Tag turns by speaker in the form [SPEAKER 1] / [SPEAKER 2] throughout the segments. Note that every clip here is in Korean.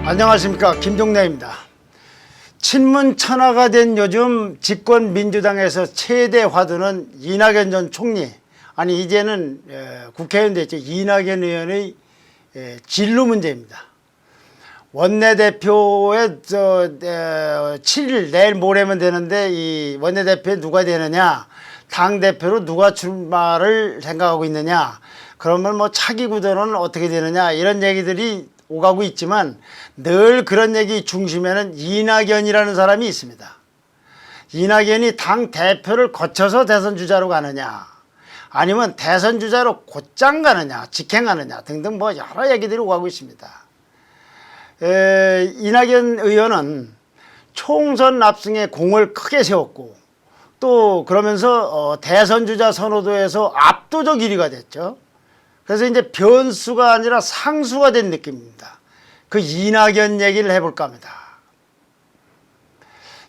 [SPEAKER 1] 안녕하십니까, 김종래입니다. 친문천하가 된 요즘 집권 민주당에서 최대 화두는 이낙연 전 총리, 아니 이제는 국회의원 됐죠. 이낙연 의원의 진로 문제입니다. 원내대표에 7일 내일 모레면 되는데 이 원내대표에 누가 되느냐, 당대표로 누가 출마를 생각하고 있느냐, 그러면 뭐 차기 구도는 어떻게 되느냐, 이런 얘기들이 오가고 있지만 늘 그런 얘기 중심에는 이낙연이라는 사람이 있습니다. 이낙연이 당 대표를 거쳐서 대선 주자로 가느냐, 아니면 대선 주자로 곧장 가느냐, 직행하느냐 등등 뭐 여러 얘기들이 오가고 있습니다. 이낙연 의원은 총선 납승에 공을 크게 세웠고, 또 그러면서 대선 주자 선호도에서 압도적 1위가 됐죠. 그래서 이제 변수가 아니라 상수가 된 느낌입니다. 그 이낙연 얘기를 해볼까 합니다.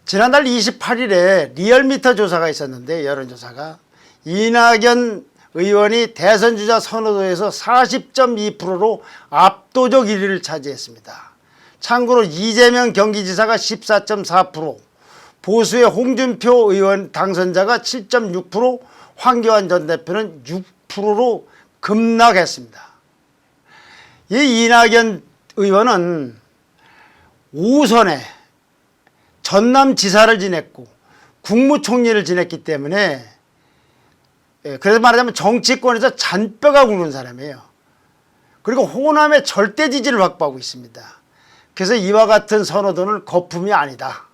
[SPEAKER 1] 지난달 28일에 리얼미터 조사가 있었는데, 여론조사가 이낙연 의원이 대선 주자 선호도에서 40.2%로 압도적 1위를 차지했습니다. 참고로 이재명 경기지사가 14.4%, 보수의 홍준표 의원 당선자가 7.6%, 황교안 전 대표는 6%로 급락했습니다. 이 이낙연 의원은 5선에 전남지사를 지냈고 국무총리를 지냈기 때문에, 그래서 말하자면 정치권에서 잔뼈가 굵은 사람이에요. 그리고 호남의 절대 지지를 확보하고 있습니다. 그래서 이와 같은 선호도는 거품이 아니다,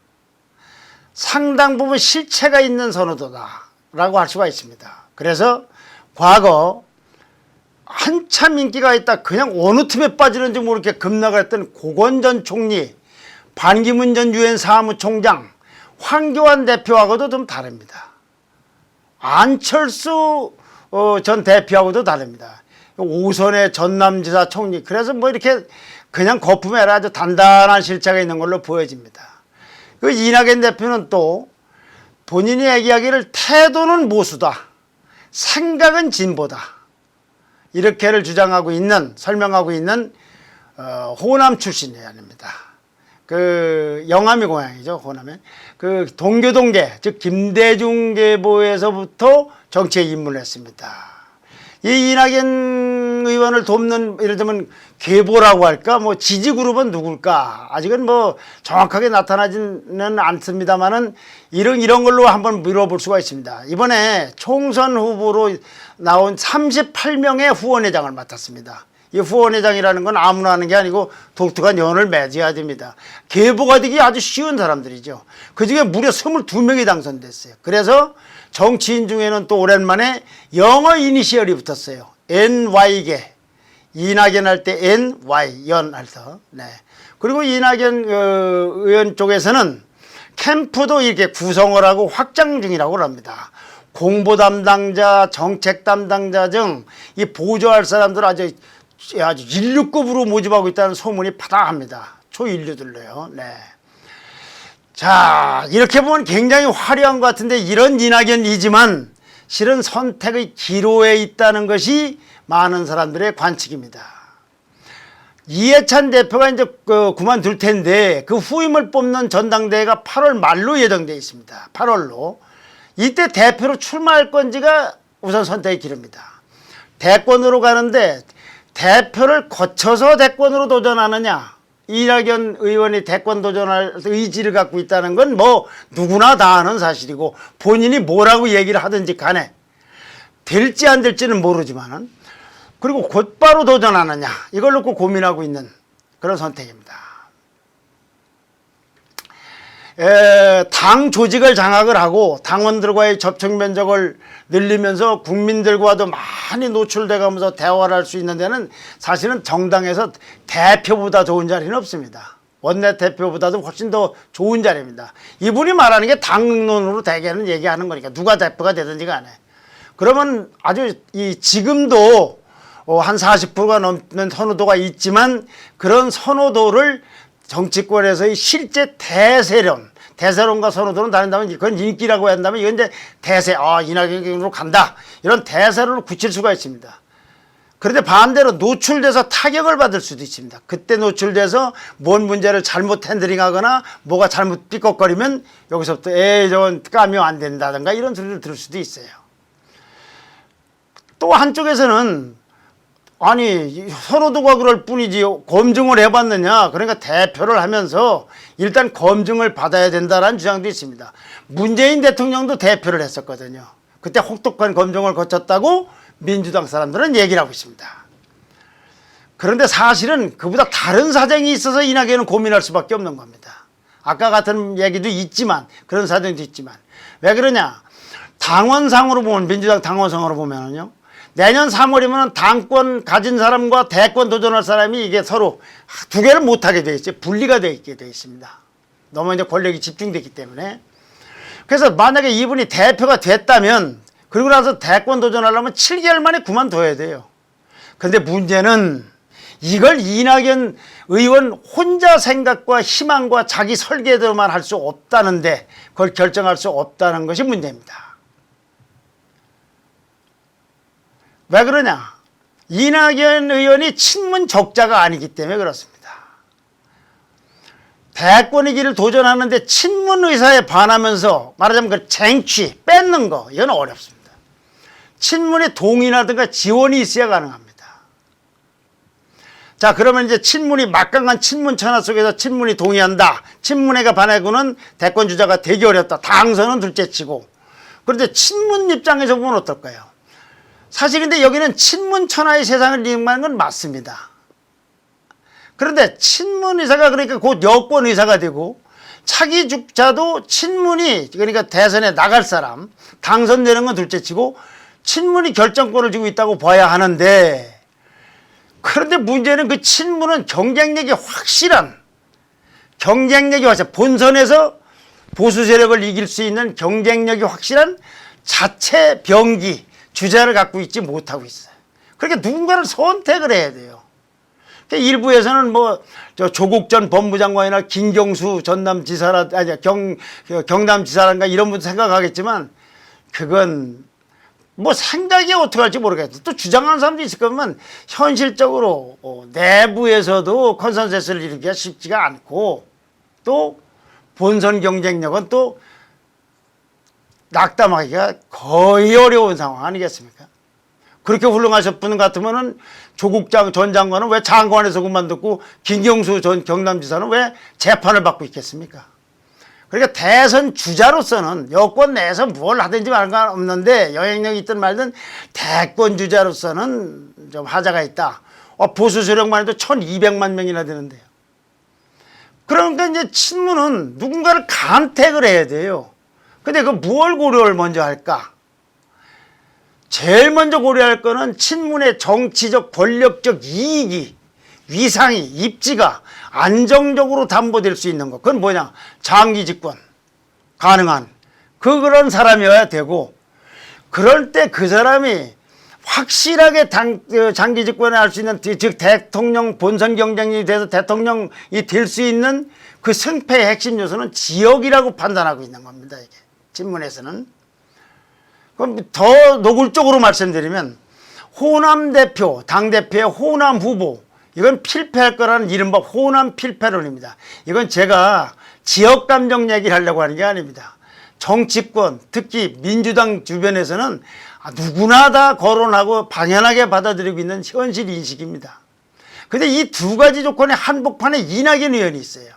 [SPEAKER 1] 상당 부분 실체가 있는 선호도다라고 할 수가 있습니다. 그래서 과거 한참 인기가 있다, 그냥 어느 틈에 빠지는지 모르게 급락했던 고건 전 총리, 반기문 전 유엔 사무총장, 황교안 대표하고도 좀 다릅니다. 안철수 전 대표하고도 다릅니다. 5선의 전남지사 총리, 그래서 뭐 이렇게 그냥 거품이 아니라 아주 단단한 실체가 있는 걸로 보여집니다. 그 이낙연 대표는 또 본인이 얘기하기를 태도는 보수다, 생각은 진보다, 이렇게를 주장하고 있는, 설명하고 있는 호남 출신이 아닙니다. 그 영암이 고향이죠, 호남에. 그 동교동계, 즉 김대중 계보에서부터 정치에 입문을 했습니다. 이 이낙연 의원을 돕는, 예를 들면 계보라고 할까, 뭐 지지그룹은 누굴까, 아직은 뭐 정확하게 나타나지는 않습니다만은 이런 걸로 한번 물어볼 수가 있습니다. 이번에 총선 후보로 나온 38명의 후원회장을 맡았습니다. 이 후원회장이라는 건 아무나 하는 게 아니고 독특한 연을 맺어야 됩니다. 계보가 되기 아주 쉬운 사람들이죠. 그 중에 무려 22명이 당선됐어요. 그래서 정치인 중에는 또 오랜만에 영어 이니시얼이 붙었어요. NY계. 이낙연 할 때 NY, 연 할 때. 네. 그리고 이낙연 의원 쪽에서는 캠프도 이렇게 구성을 하고 확장 중이라고 합니다. 공보 담당자, 정책 담당자 등 이 보조할 사람들 아주 인류급으로 모집하고 있다는 소문이 파다합니다. 초인류들로요. 네. 자, 이렇게 보면 굉장히 화려한 것 같은데, 이런 이낙연이지만 실은 선택의 기로에 있다는 것이 많은 사람들의 관측입니다. 이해찬 대표가 이제 그만둘 텐데, 그 후임을 뽑는 전당대회가 8월 말로 예정되어 있습니다. 8월로. 이때 대표로 출마할 건지가 우선 선택의 기로입니다. 대권으로 가는데 대표를 거쳐서 대권으로 도전하느냐, 이낙연 의원이 대권 도전할 의지를 갖고 있다는 건 뭐 누구나 다 아는 사실이고, 본인이 뭐라고 얘기를 하든지 간에 될지 안 될지는 모르지만은, 그리고 곧바로 도전하느냐, 이걸 놓고 고민하고 있는 그런 선택입니다. 당 조직을 장악을 하고 당원들과의 접촉 면적을 늘리면서 국민들과도 많이 노출돼 가면서 대화를 할 수 있는 데는 사실은 정당에서 대표보다 좋은 자리는 없습니다. 원내대표보다도 훨씬 더 좋은 자리입니다. 이분이 말하는 게 당론으로 대개는 얘기하는 거니까, 누가 대표가 되든지 간에. 그러면 아주 지금도 한 40%가 넘는 선호도가 있지만, 그런 선호도를 정치권에서의 실제 대세론과 선호도는 다른다면 그건 인기라고 한다면, 이건 이제 대세, 이낙연으로 간다, 이런 대세론을 굳힐 수가 있습니다. 그런데 반대로 노출돼서 타격을 받을 수도 있습니다. 그때 노출돼서 뭔 문제를 잘못 핸들링하거나 뭐가 잘못 삐걱거리면 여기서부터 저건 까면 안 된다든가 이런 소리를 들을 수도 있어요. 또 한쪽에서는 아니 선호도가 그럴 뿐이지 검증을 해봤느냐, 그러니까 대표를 하면서 일단 검증을 받아야 된다는 주장도 있습니다. 문재인 대통령도 대표를 했었거든요. 그때 혹독한 검증을 거쳤다고 민주당 사람들은 얘기를 하고 있습니다. 그런데 사실은 그보다 다른 사정이 있어서 이낙연은 고민할 수밖에 없는 겁니다. 아까 같은 얘기도 있지만, 그런 사정도 있지만, 왜 그러냐, 당원상으로 보면, 민주당 당원상으로 보면은요, 내년 3월이면 당권 가진 사람과 대권 도전할 사람이 이게 서로 두 개를 못하게 돼 있어요. 분리가 돼 있게 돼 있습니다. 너무 이제 권력이 집중됐기 때문에. 그래서 만약에 이분이 대표가 됐다면, 그리고 나서 대권 도전하려면 7개월 만에 그만둬야 돼요. 그런데 문제는 이걸 이낙연 의원 혼자 생각과 희망과 자기 설계대로만 할 수 없다는데, 그걸 결정할 수 없다는 것이 문제입니다. 왜 그러냐? 이낙연 의원이 친문 적자가 아니기 때문에 그렇습니다. 대권의 길을 도전하는데 친문 의사에 반하면서 말하자면 그 쟁취, 뺏는 거, 이건 어렵습니다. 친문의 동의라든가 지원이 있어야 가능합니다. 자, 그러면 이제 친문이 막강한 친문 천하 속에서 친문이 동의한다, 친문회가 반하고는 대권 주자가 되기 어렵다, 당선은 둘째치고. 그런데 친문 입장에서 보면 어떨까요? 사실 근데 여기는 친문 천하의 세상을 이용하는 건 맞습니다. 그런데 친문 의사가 그러니까 곧 여권 의사가 되고, 차기 주자도 친문이, 그러니까 대선에 나갈 사람, 당선되는 건 둘째치고 친문이 결정권을 쥐고 있다고 봐야 하는데, 그런데 문제는 그 친문은 경쟁력이 확실한, 본선에서 보수 세력을 이길 수 있는 경쟁력이 확실한 자체 병기, 주자를 갖고 있지 못하고 있어요. 그러니까 누군가를 선택을 해야 돼요. 그러니까 일부에서는 조국 전 법무장관이나 김경수 전남지사라, 경남지사란가 이런 분도 생각하겠지만, 그건 생각이 어떻게 할지 모르겠어요. 또 주장하는 사람도 있을 거면 현실적으로 내부에서도 컨센서스를 이루기가 쉽지가 않고, 또 본선 경쟁력은 또 낙담하기가 거의 어려운 상황 아니겠습니까? 그렇게 훌륭하셨던 분 같으면은 조국 전 장관은 왜 장관에서 그만뒀고, 김경수 전 경남지사는 왜 재판을 받고 있겠습니까? 그러니까 대선 주자로서는 여권 내에서 뭘 하든지 상관없는데, 영향력이 있든 말든 대권 주자로서는 좀 하자가 있다. 보수 세력만 해도 1200만 명이나 되는데요. 그러니까 이제 친문은 누군가를 간택을 해야 돼요. 근데 그 무엇 고려를 먼저 할까? 제일 먼저 고려할 거는 친문의 정치적 권력적 이익이, 위상이, 입지가 안정적으로 담보될 수 있는 것. 그건 뭐냐? 장기 집권 가능한 그런 사람이어야 되고, 그럴 때 그 사람이 확실하게 장기 집권을 할 수 있는, 즉 대통령 본선 경쟁이 돼서 대통령이 될 수 있는 그 승패의 핵심 요소는 지역이라고 판단하고 있는 겁니다. 이게 친문에서는. 그럼 더 노골적으로 말씀드리면, 호남 대표, 당대표의 호남 후보, 이건 필패할 거라는 이른바 호남 필패론입니다. 이건 제가 지역 감정 얘기를 하려고 하는 게 아닙니다. 정치권, 특히 민주당 주변에서는 누구나 다 거론하고 당연하게 받아들이고 있는 현실 인식입니다. 근데 이 두 가지 조건의 한복판에 이낙연 의원이 있어요.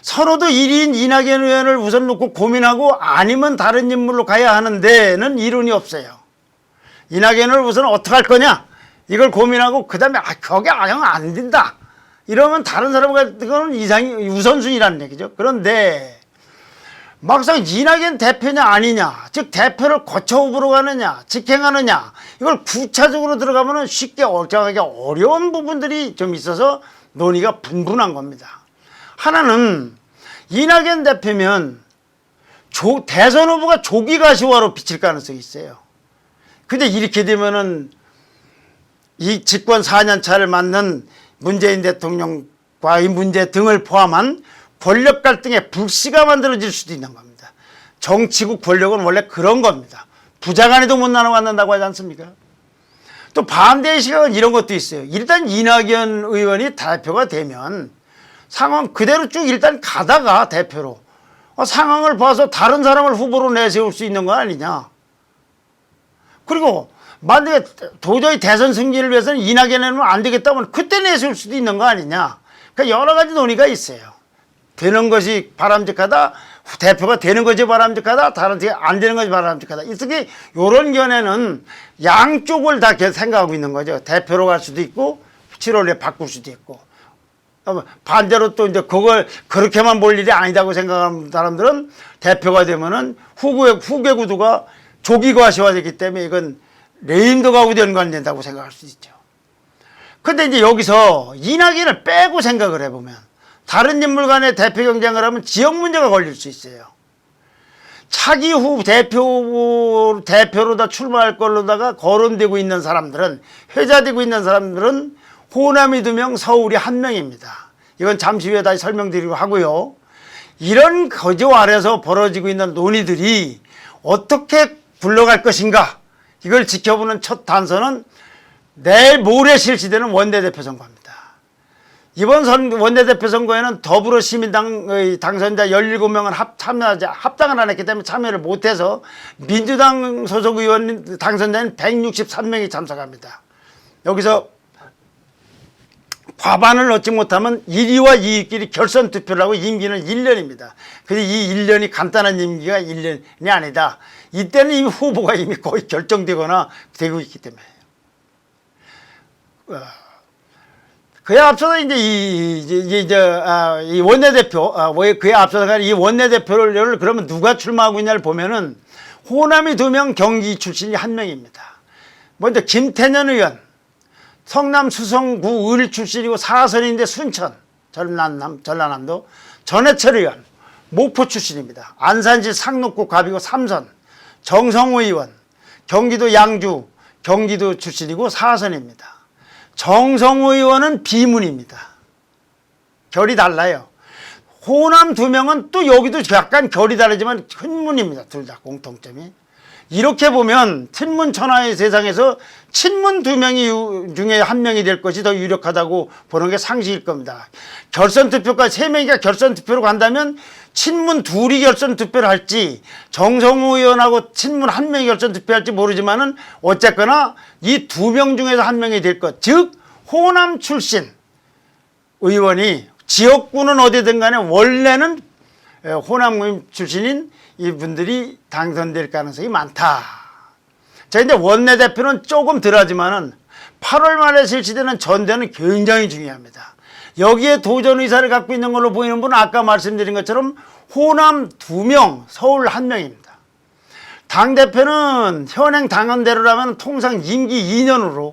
[SPEAKER 1] 선호도 1위인 이낙연 의원을 우선 놓고 고민하고 아니면 다른 인물로 가야 하는 데는 이론이 없어요. 이낙연을 우선 어떻게 할 거냐, 이걸 고민하고 그 다음에 거기 안 된다 이러면 다른 사람과, 그거는 우선순위라는 얘기죠. 그런데 막상 이낙연 대표냐 아니냐, 즉 대표를 거쳐 후보로 가느냐 직행하느냐, 이걸 구체적으로 들어가면 쉽게 결정하기 어려운 부분들이 좀 있어서 논의가 분분한 겁니다. 하나는 이낙연 대표면 대선 후보가 조기가시화로 비칠 가능성이 있어요. 근데 이렇게 되면은 이 집권 4년 차를 맞는 문재인 대통령과의 문제 등을 포함한 권력 갈등의 불씨가 만들어질 수도 있는 겁니다. 정치국 권력은 원래 그런 겁니다. 부자간에도 못 나눠 갖는다고 하지 않습니까? 또 반대의 시각은 이런 것도 있어요. 일단 이낙연 의원이 대표가 되면 상황 그대로 쭉 일단 가다가 대표로 상황을 봐서 다른 사람을 후보로 내세울 수 있는 거 아니냐. 그리고 만약에 도저히 대선 승리를 위해서는 이낙연은 안 되겠다면 그때 내세울 수도 있는 거 아니냐. 그러니까 여러 가지 논의가 있어요. 되는 것이 바람직하다. 대표가 되는 것이 바람직하다. 다른 데 안 되는 것이 바람직하다. 이렇게 이런 견해는 양쪽을 다 생각하고 있는 거죠. 대표로 갈 수도 있고 7월에 바꿀 수도 있고. 반대로 또 이제 그걸 그렇게만 볼 일이 아니다고 생각하는 사람들은 대표가 되면은 후계 구도가 조기과시화되기 때문에 이건 레임덕하고 연관된다고 생각할 수 있죠. 근데 이제 여기서 이낙연을 빼고 생각을 해보면 다른 인물 간의 대표 경쟁을 하면 지역 문제가 걸릴 수 있어요. 차기 후 대표로다 출마할 걸로다가 거론되고 있는 사람들은, 회자되고 있는 사람들은 호남이 2명, 서울이 1명입니다. 이건 잠시 후에 다시 설명드리고 하고요. 이런 거저 아래서 벌어지고 있는 논의들이 어떻게 굴러갈 것인가, 이걸 지켜보는 첫 단서는 내일 모레 실시되는 원내대표 선거입니다. 이번 원내대표 선거에는 더불어시민당의 당선자 17명은 합당을 안 했기 때문에 참여를 못해서 민주당 소속 의원 당선자는 163명이 참석합니다. 여기서 과반을 얻지 못하면 1위와 2위끼리 결선 투표를 하고 임기는 1년입니다. 근데 이 1년이 간단한 임기가 1년이 아니다. 이때는 이미 후보가 이미 거의 결정되거나 되고 있기 때문에. 그에 앞서서 이 원내대표, 그에 앞서서 이 원내대표를 그러면 누가 출마하고 있냐를 보면은 호남이 2명, 경기 출신이 1명입니다. 먼저 김태년 의원, 성남 수성구 을 출신이고 사선인데 순천, 전라남도. 전해철 의원, 목포 출신입니다. 안산시 상록구 갑이고 3선. 정성호 의원, 경기도 양주, 경기도 출신이고 4선입니다. 정성호 의원은 비문입니다. 결이 달라요. 호남 2명은 또 여기도 약간 결이 다르지만 큰문입니다. 둘 다 공통점이. 이렇게 보면 친문 천하의 세상에서 친문 2명이 중에 1명이 될 것이 더 유력하다고 보는 게 상식일 겁니다. 결선투표까지 3명이가 결선투표로 간다면 친문 2이 결선투표를 할지 정성호 의원하고 친문 1명이 결선투표할지 모르지만은 어쨌거나 이 2명 중에서 1명이 될 것. 즉 호남 출신 의원이 지역구는 어디든 간에 원래는 호남 출신인 이분들이 당선될 가능성이 많다. 자, 근데 원내대표는 조금 덜하지만은 8월 말에 실시되는 전대는 굉장히 중요합니다. 여기에 도전 의사를 갖고 있는 걸로 보이는 분은 아까 말씀드린 것처럼 호남 2명, 서울 1명입니다. 당대표는 현행 당헌대로라면 통상 임기 2년으로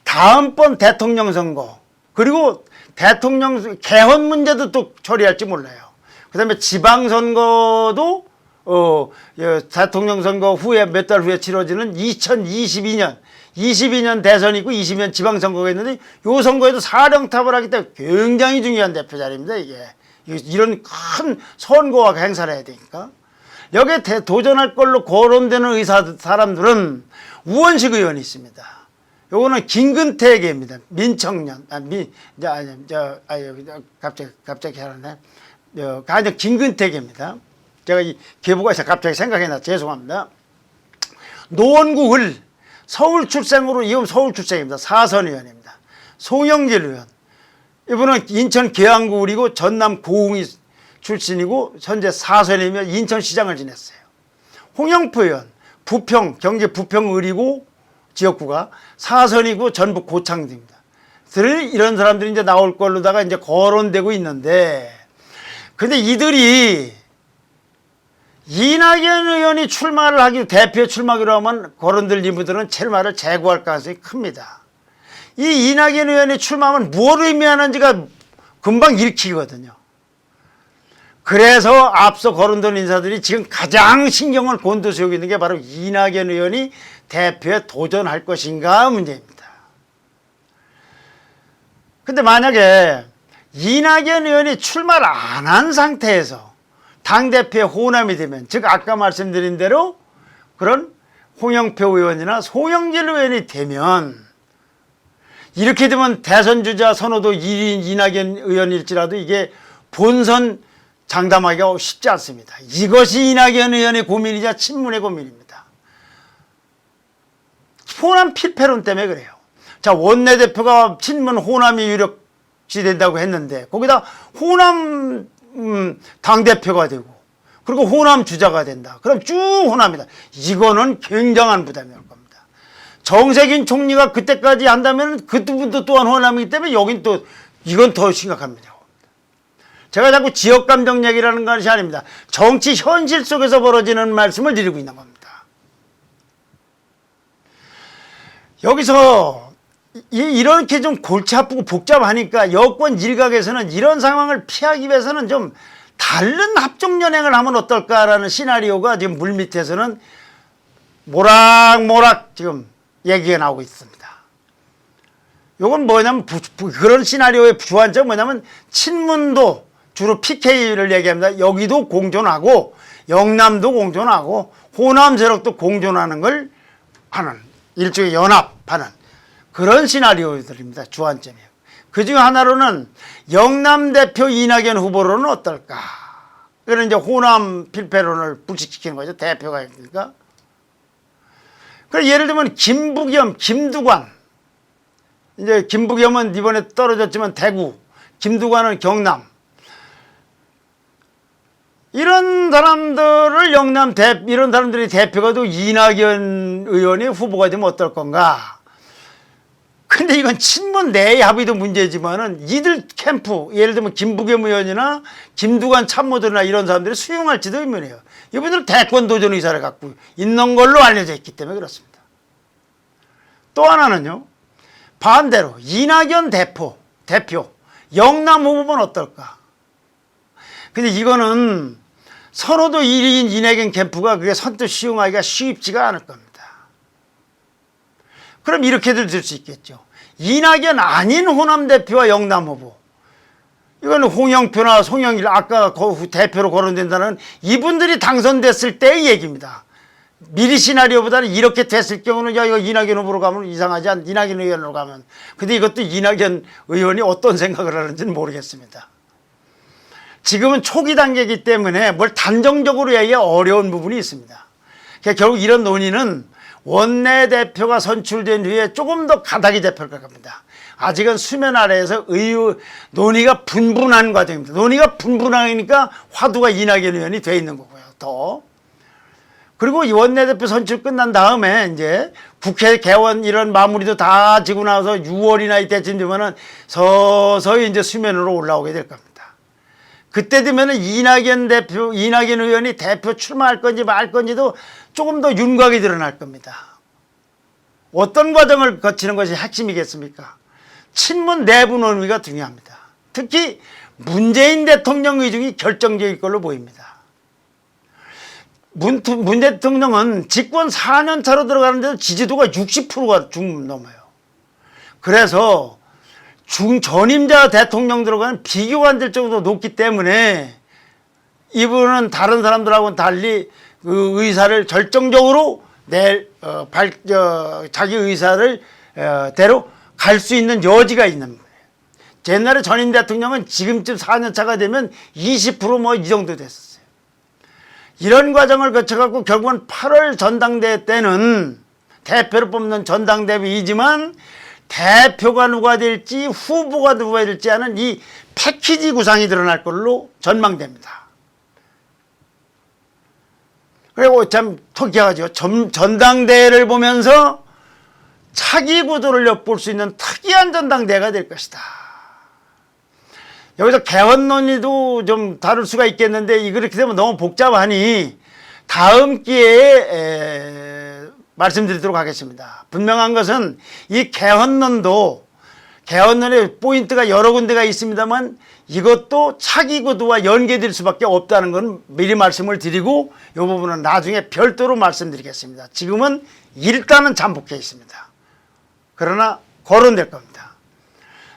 [SPEAKER 1] 다음번 대통령 선거, 그리고 대통령 개헌 문제도 또 처리할지 몰라요. 그 다음에 지방선거도 대통령 선거 후에 몇 달 후에 치러지는 2022년 대선이 있고 20년 지방선거가 있는데 이 선거에도 사령탑을 하기 때문에 굉장히 중요한 대표 자리입니다. 이런 큰 선거와 행사를 해야 되니까. 여기에 도전할 걸로 거론되는 사람들은 우원식 의원이 있습니다. 요거는 김근태계입니다. 민청년. 갑자기 하는데. 가장 김근태계입니다. 제가 이 계보가에서 갑자기 생각해나 죄송합니다. 노원구 을 서울 출생으로, 이건 서울 출생입니다. 사선 의원입니다. 송영길 의원. 이분은 인천 계양구 을이고 전남 고흥이 출신이고 현재 사선이며 인천시장을 지냈어요. 홍영표 의원, 경기 부평 을이고 지역구가 사선이고 전북 고창입니다. 이런 사람들이 이제 나올 걸로다가 이제 거론되고 있는데, 근데 이들이 이낙연 의원이 대표 출마하기로 하면 거론될 인물들은 출마를 제고할 가능성이 큽니다. 이 이낙연 의원이 출마하면 뭘 의미하는지가 금방 읽히거든요. 그래서 앞서 거론된 인사들이 지금 가장 신경을 곤두세우고 있는 게 바로 이낙연 의원이 대표에 도전할 것인가 문제입니다. 근데 만약에 이낙연 의원이 출마를 안 한 상태에서 당대표의 호남이 되면, 즉 아까 말씀드린 대로 그런 홍영표 의원이나 송영길 의원이 되면, 이렇게 되면 대선 주자 선호도 1인 이낙연 의원일지라도 이게 본선 장담하기가 쉽지 않습니다. 이것이 이낙연 의원의 고민이자 친문의 고민입니다. 호남 필패론 때문에 그래요. 자, 원내대표가 친문 호남이 유력시 된다고 했는데 거기다 호남 당대표가 되고 그리고 호남 주자가 된다. 그럼 쭉 호남이다. 이거는 굉장한 부담이 올 겁니다. 정세균 총리가 그때까지 한다면 그 분도 또한 호남이기 때문에 여긴 또 이건 더 심각합니다. 제가 자꾸 지역감정 얘기라는 것이 아닙니다. 정치 현실 속에서 벌어지는 말씀을 드리고 있는 겁니다. 여기서 이렇게 좀 골치 아프고 복잡하니까 여권 일각에서는 이런 상황을 피하기 위해서는 좀 다른 합종연행을 하면 어떨까라는 시나리오가 지금 물밑에서는 모락모락 지금 얘기가 나오고 있습니다. 이건 뭐냐면 그런 시나리오의 주안점은 뭐냐면 친문도 주로 PK를 얘기합니다. 여기도 공존하고 영남도 공존하고 호남 세력도 공존하는 걸 하는 일종의 연합하는 그런 시나리오들입니다. 주안점이에요. 그중 하나로는 영남 대표 이낙연 후보로는 어떨까? 그런 이제 호남 필패론을 불식시키는 거죠. 대표가 있으니까. 그래 예를 들면 김부겸, 김두관. 이제 김부겸은 이번에 떨어졌지만 대구, 김두관은 경남. 이런 사람들을 이런 사람들이 대표가 또 이낙연 의원이 후보가 되면 어떨 건가? 근데 이건 친문 내의 합의도 문제지만은 이들 캠프, 예를 들면 김부겸 의원이나 김두관 참모들이나 이런 사람들이 수용할지도 의문이에요. 이분들은 대권 도전 의사를 갖고 있는 걸로 알려져 있기 때문에 그렇습니다. 또 하나는요, 반대로 이낙연 대표, 영남 후보는 어떨까? 근데 이거는 선호도 1위인 이낙연 캠프가 그게 선뜻 수용하기가 쉽지가 않을 겁니다. 그럼 이렇게도 될 수 있겠죠. 이낙연 아닌 호남 대표와 영남 후보. 이거는 홍영표나 송영길 아까 대표로 거론된다는 이분들이 당선됐을 때의 얘기입니다. 미리 시나리오보다는 이렇게 됐을 경우는 야 이거 이낙연 후보로 가면 이상하지 않? 이낙연 의원으로 가면. 근데 이것도 이낙연 의원이 어떤 생각을 하는지는 모르겠습니다. 지금은 초기 단계이기 때문에 뭘 단정적으로 얘기하기 어려운 부분이 있습니다. 그러니까 결국 이런 논의는 원내대표가 선출된 후에 조금 더 가닥이 잡힐 것 같습니다. 아직은 수면 아래에서 논의가 분분한 과정입니다. 논의가 분분하니까 화두가 이낙연 의원이 돼 있는 거고요. 더. 그리고 이 원내대표 선출 끝난 다음에 이제 국회 개원 이런 마무리도 다 지고 나서 6월이나 이때쯤 되면은 서서히 이제 수면으로 올라오게 될 겁니다. 그때 되면은 이낙연 의원이 대표 출마할 건지 말 건지도 조금 더 윤곽이 드러날 겁니다. 어떤 과정을 거치는 것이 핵심이겠습니까? 친문 내부 논의가 중요합니다. 특히 문재인 대통령 의중이 결정적일 걸로 보입니다. 문 대통령은 집권 4년 차로 들어가는데도 지지도가 60%가 넘어요. 그래서 전임자 대통령 들어가는 비교가 안 될 정도로 높기 때문에 이분은 다른 사람들하고는 달리 그 의사를 결정적으로 자기 의사를 대로 갈 수 있는 여지가 있는 거예요. 옛날에 전임 대통령은 지금쯤 4년 차가 되면 20% 뭐 이 정도 됐었어요. 이런 과정을 거쳐갖고 결국은 8월 전당대회 때는 대표를 뽑는 전당대회이지만 대표가 누가 될지 후보가 누가 될지 하는 이 패키지 구상이 드러날 걸로 전망됩니다. 그리고 참 특이하죠. 전당대회를 보면서 차기 구도를 엿볼 수 있는 특이한 전당대회가 될 것이다. 여기서 개헌 논의도 좀 다룰 수가 있겠는데 이렇게 되면 너무 복잡하니 다음 기회에 말씀드리도록 하겠습니다. 분명한 것은 이 개헌론의 포인트가 여러 군데가 있습니다만 이것도 차기 구도와 연계될 수밖에 없다는 건 미리 말씀을 드리고 이 부분은 나중에 별도로 말씀드리겠습니다. 지금은 일단은 잠복해 있습니다. 그러나 거론될 겁니다.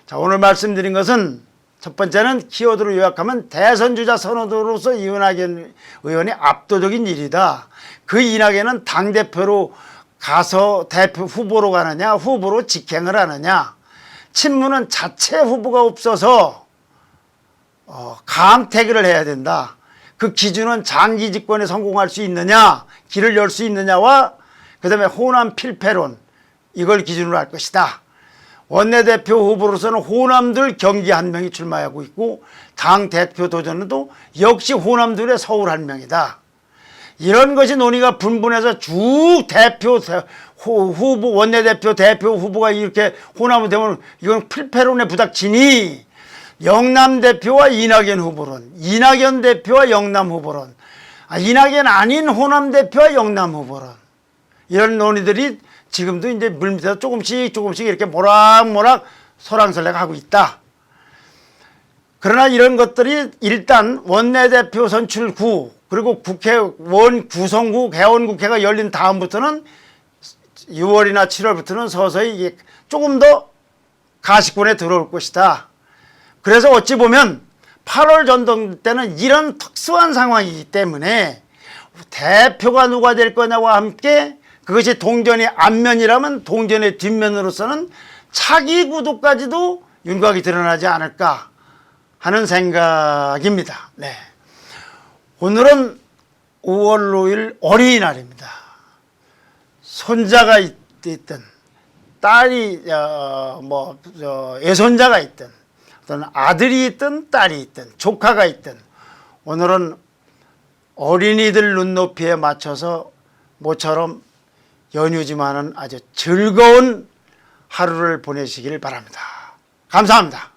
[SPEAKER 1] 자, 오늘 말씀드린 것은 첫 번째는 키워드로 요약하면 대선 주자 선호도로서 이낙연 의원의 압도적인 일이다. 그 이낙연은 당대표로 가서 대표 후보로 가느냐, 후보로 직행을 하느냐. 친문은 자체 후보가 없어서 감택을 해야 된다. 그 기준은 장기 집권에 성공할 수 있느냐, 길을 열 수 있느냐와 그 다음에 호남 필패론, 이걸 기준으로 할 것이다. 원내대표 후보로서는 호남들 경기 한 명이 출마하고 있고 당 대표 도전도 역시 호남들의 서울 한 명이다. 이런 것이 논의가 분분해서 쭉 대표 후보, 원내대표 대표 후보가 이렇게 호남으로 되면 이건 필패론에 부닥치니 영남 대표와 이낙연 후보론, 이낙연 대표와 영남 후보론, 이낙연 아닌 호남 대표와 영남 후보론, 이런 논의들이 지금도 이제 물밑에서 조금씩 이렇게 모락모락 소랑설레가 하고 있다. 그러나 이런 것들이 일단 원내대표 선출 후 그리고 국회의원 구성구 개원국회가 열린 다음부터는 6월이나 7월부터는 서서히 이게 조금 더 가시권에 들어올 것이다. 그래서 어찌 보면 8월 전당 때는 이런 특수한 상황이기 때문에 대표가 누가 될 거냐와 함께 그것이 동전의 앞면이라면 동전의 뒷면으로서는 차기 구도까지도 윤곽이 드러나지 않을까 하는 생각입니다. 네. 오늘은 5월 5일 어린이날입니다. 손자가 있든 딸이 애손자가 있든 어떤 아들이 있든 딸이 있든 조카가 있든 오늘은 어린이들 눈높이에 맞춰서 모처럼 연휴지만은 아주 즐거운 하루를 보내시길 바랍니다. 감사합니다.